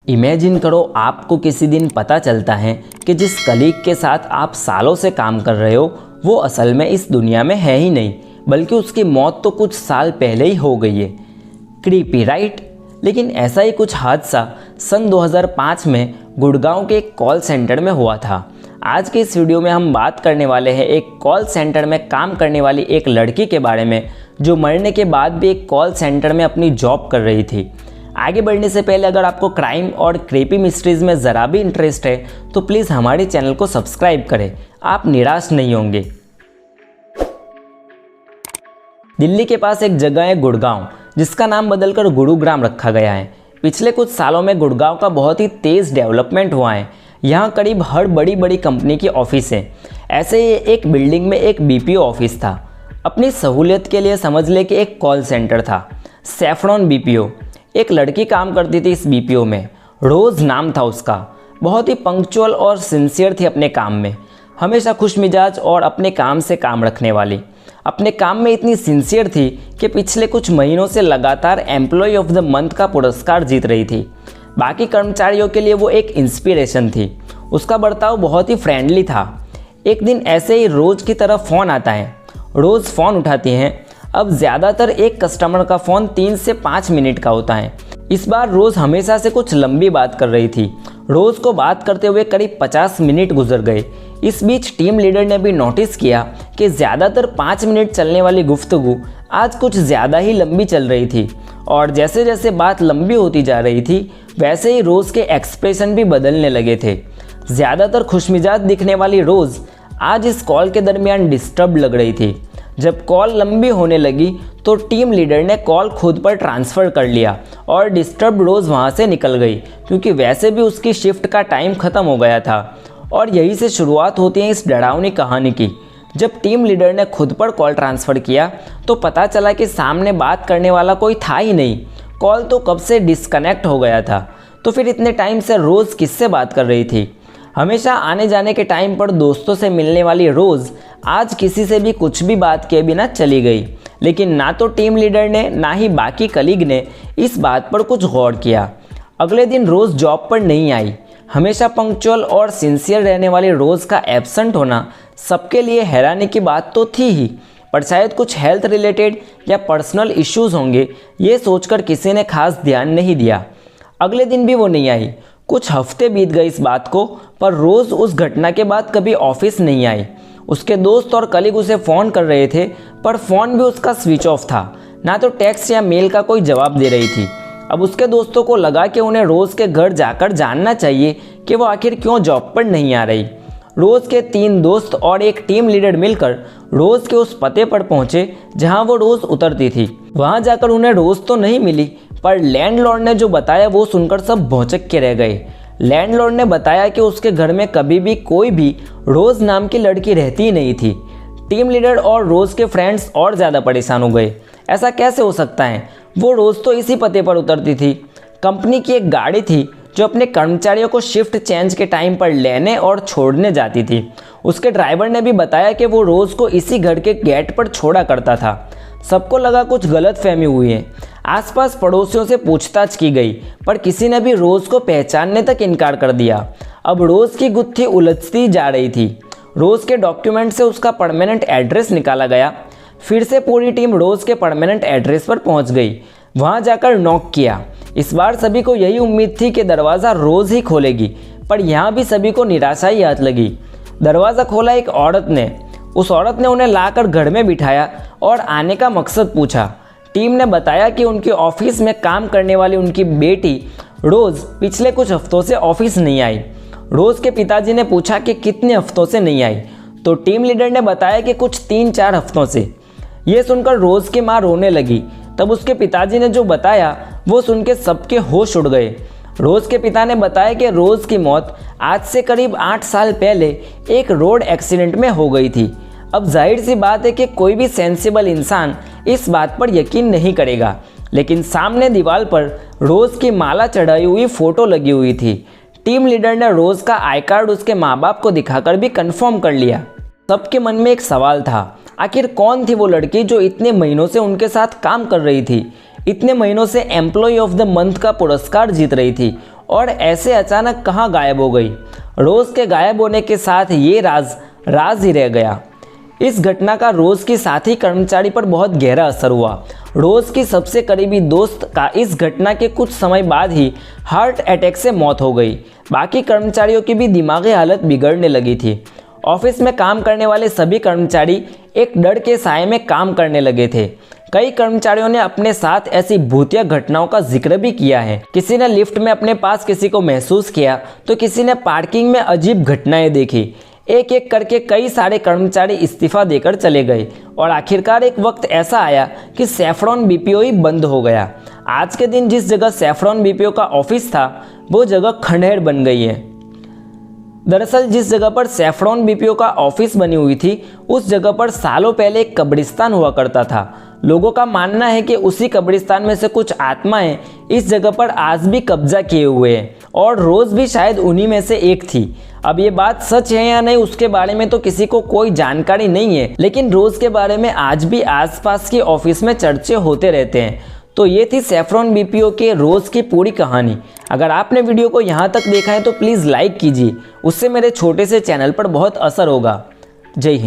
Imagine करो आपको किसी दिन पता चलता है कि जिस कलीग के साथ आप सालों से काम कर रहे हो वो असल में इस दुनिया में है ही नहीं, बल्कि उसकी मौत तो कुछ साल पहले ही हो गई है। Creepy right. लेकिन ऐसा ही कुछ हादसा सन 2005 में गुड़गांव के एक कॉल सेंटर में हुआ था। आज के इस वीडियो में हम बात करने वाले हैं एक कॉल सेंटर में काम करने वाली एक लड़की के बारे में, जो मरने के बाद भी एक कॉल सेंटर में अपनी जॉब कर रही थी। आगे बढ़ने से पहले अगर आपको क्राइम और क्रीपी मिस्ट्रीज़ में ज़रा भी इंटरेस्ट है तो प्लीज़ हमारे चैनल को सब्सक्राइब करें, आप निराश नहीं होंगे। दिल्ली के पास एक जगह है गुड़गांव, जिसका नाम बदलकर गुरुग्राम रखा गया है। पिछले कुछ सालों में गुड़गांव का बहुत ही तेज़ डेवलपमेंट हुआ है। यहाँ करीब हर बड़ी बड़ी कंपनी की ऑफिस है। ऐसे ही एक बिल्डिंग में एक बीपीओ ऑफिस था। अपनी सहूलियत के लिए समझ ले कि एक कॉल सेंटर था, सैफ्रॉन बीपीओ। एक लड़की काम करती थी इस बीपीओ में, रोज़ नाम था उसका। बहुत ही पंक्चुअल और सिंसियर थी अपने काम में, हमेशा खुश मिजाज और अपने काम से काम रखने वाली। अपने काम में इतनी सिंसियर थी कि पिछले कुछ महीनों से लगातार एम्प्लॉय ऑफ द मंथ का पुरस्कार जीत रही थी। बाकी कर्मचारियों के लिए वो एक इंस्पिरेशन थी। उसका बर्ताव बहुत ही फ्रेंडली था। एक दिन ऐसे ही रोज़ की तरह फ़ोन आता है, रोज़ फ़ोन उठाती हैं। अब ज़्यादातर एक कस्टमर का फ़ोन 3 से 5 मिनट का होता है। इस बार रोज़ हमेशा से कुछ लंबी बात कर रही थी। रोज़ को बात करते हुए करीब 50 मिनट गुजर गए। इस बीच टीम लीडर ने भी नोटिस किया कि ज़्यादातर 5 मिनट चलने वाली गुफ्तगू आज कुछ ज़्यादा ही लंबी चल रही थी। और जैसे जैसे बात लंबी होती जा रही थी वैसे ही रोज़ के एक्सप्रेशन भी बदलने लगे थे। ज़्यादातर खुशमिजाज दिखने वाली रोज़ आज इस कॉल के दरमियान डिस्टर्ब लग रही थी। जब कॉल लंबी होने लगी तो टीम लीडर ने कॉल खुद पर ट्रांसफ़र कर लिया और डिस्टर्ब रोज़ वहाँ से निकल गई, क्योंकि वैसे भी उसकी शिफ्ट का टाइम ख़त्म हो गया था। और यही से शुरुआत होती है इस डरावनी कहानी की। जब टीम लीडर ने खुद पर कॉल ट्रांसफ़र किया तो पता चला कि सामने बात करने वाला कोई था ही नहीं। कॉल तो कब से डिस्कनेक्ट हो गया था। तो फिर इतने टाइम से रोज़ किससे बात कर रही थी? हमेशा आने जाने के टाइम पर दोस्तों से मिलने वाली रोज़ आज किसी से भी कुछ भी बात किए बिना चली गई। लेकिन ना तो टीम लीडर ने ना ही बाकी कलीग ने इस बात पर कुछ गौर किया। अगले दिन रोज़ जॉब पर नहीं आई। हमेशा पंक्चुअल और सिंसियर रहने वाली रोज़ का एब्सेंट होना सबके लिए हैरानी की बात तो थी ही, पर शायद कुछ हेल्थ रिलेटेड या पर्सनल इश्यूज़ होंगे, ये सोचकर किसी ने खास ध्यान नहीं दिया। अगले दिन भी वो नहीं आई। कुछ हफ्ते बीत गए इस बात को, पर रोज़ उस घटना के बाद कभी ऑफिस नहीं आई। उसके दोस्त और कलीग उसे फ़ोन कर रहे थे, पर फ़ोन भी उसका स्विच ऑफ था। ना तो टेक्स्ट या मेल का कोई जवाब दे रही थी। अब उसके दोस्तों को लगा कि उन्हें रोज़ के घर जाकर जानना चाहिए कि वो आखिर क्यों जॉब पर नहीं आ रही। रोज़ के 3 दोस्त और एक टीम लीडर मिलकर रोज़ के उस पते पर पहुँचे जहाँ वो रोज़ उतरती थी। वहाँ जाकर उन्हें रोज़ तो नहीं मिली, पर लैंडलॉर्ड ने जो बताया वो सुनकर सब भौंचक के रह गए। लैंडलॉर्ड ने बताया कि उसके घर में कभी भी कोई भी रोज़ नाम की लड़की रहती ही नहीं थी। टीम लीडर और रोज़ के फ्रेंड्स और ज़्यादा परेशान हो गए। ऐसा कैसे हो सकता है? वो रोज़ तो इसी पते पर उतरती थी। कंपनी की एक गाड़ी थी जो अपने कर्मचारियों को शिफ्ट चेंज के टाइम पर लेने और छोड़ने जाती थी। उसके ड्राइवर ने भी बताया कि वो रोज़ को इसी घर के गेट पर छोड़ा करता था। सबको लगा कुछ गलतफहमी हुई है। आसपास पड़ोसियों से पूछताछ की गई, पर किसी ने भी रोज़ को पहचानने तक इनकार कर दिया। अब रोज़ की गुत्थी उलझती जा रही थी। रोज़ के डॉक्यूमेंट से उसका परमानेंट एड्रेस निकाला गया। फिर से पूरी टीम रोज़ के परमानेंट एड्रेस पर पहुंच गई। वहां जाकर नॉक किया। इस बार सभी को यही उम्मीद थी कि दरवाज़ा रोज़ ही खोलेगी, पर यहाँ भी सभी को निराशा ही हाथ लगी। दरवाज़ा खोला एक औरत ने। उस औरत ने उन्हें लाकर घर में बिठाया और आने का मकसद पूछा। टीम ने बताया कि उनके ऑफिस में काम करने वाली उनकी बेटी रोज़ पिछले कुछ हफ्तों से ऑफिस नहीं आई। रोज़ के पिताजी ने पूछा कि कितने हफ्तों से नहीं आई, तो टीम लीडर ने बताया कि कुछ 3-4 हफ्तों से। ये सुनकर रोज़ की माँ रोने लगी। तब उसके पिताजी ने जो बताया वो सुन के सबके होश उड़ गए। रोज़ के पिता ने बताया कि रोज़ की मौत आज से करीब 8 साल पहले एक रोड एक्सीडेंट में हो गई थी। अब जाहिर सी बात है कि कोई भी सेंसिबल इंसान इस बात पर यकीन नहीं करेगा, लेकिन सामने दीवार पर रोज़ की माला चढ़ाई हुई फ़ोटो लगी हुई थी। टीम लीडर ने रोज़ का आई कार्ड उसके माँ बाप को दिखाकर भी कंफर्म कर लिया। सबके मन में एक सवाल था, आखिर कौन थी वो लड़की जो इतने महीनों से उनके साथ काम कर रही थी, इतने महीनों से एम्प्लॉय ऑफ द मंथ का पुरस्कार जीत रही थी और ऐसे अचानक कहाँ गायब हो गई। रोज़ के गायब होने के साथ ये राज ही रह गया। इस घटना का रोज़ की साथी कर्मचारी पर बहुत गहरा असर हुआ। रोज़ की सबसे करीबी दोस्त का इस घटना के कुछ समय बाद ही हार्ट अटैक से मौत हो गई। बाकी कर्मचारियों की भी दिमागी हालत बिगड़ने लगी थी। ऑफिस में काम करने वाले सभी कर्मचारी एक डर के साए में काम करने लगे थे। कई कर्मचारियों ने अपने साथ ऐसी भूतिया घटनाओं का जिक्र भी किया है। किसी ने लिफ्ट में अपने पास किसी को महसूस किया तो किसी ने पार्किंग में अजीब घटनाएं देखी। एक एक करके कई सारे कर्मचारी इस्तीफा देकर चले गए और आखिरकार एक वक्त ऐसा आया कि सैफरॉन बीपीओ ही बंद हो गया। आज के दिन जिस जगह सैफरॉन बीपीओ का ऑफिस था वो जगह खंडहर बन गई है। दरअसल जिस जगह पर सैफरॉन बीपीओ का ऑफिस बनी हुई थी उस जगह पर सालों पहले एक कब्रिस्तान हुआ करता था। लोगों का मानना है कि उसी कब्रिस्तान में से कुछ आत्माएं इस जगह पर आज भी कब्जा किए हुए हैं और रोज़ भी शायद उन्हीं में से एक थी। अब ये बात सच है या नहीं उसके बारे में तो किसी को कोई जानकारी नहीं है, लेकिन रोज़ के बारे में आज भी आसपास के ऑफिस में चर्चे होते रहते हैं। तो ये थी सैफरॉन बीपीओ के रोज़ की पूरी कहानी। अगर आपने वीडियो को यहाँ तक देखा है तो प्लीज़ लाइक कीजिए, उससे मेरे छोटे से चैनल पर बहुत असर होगा। जय हिंद।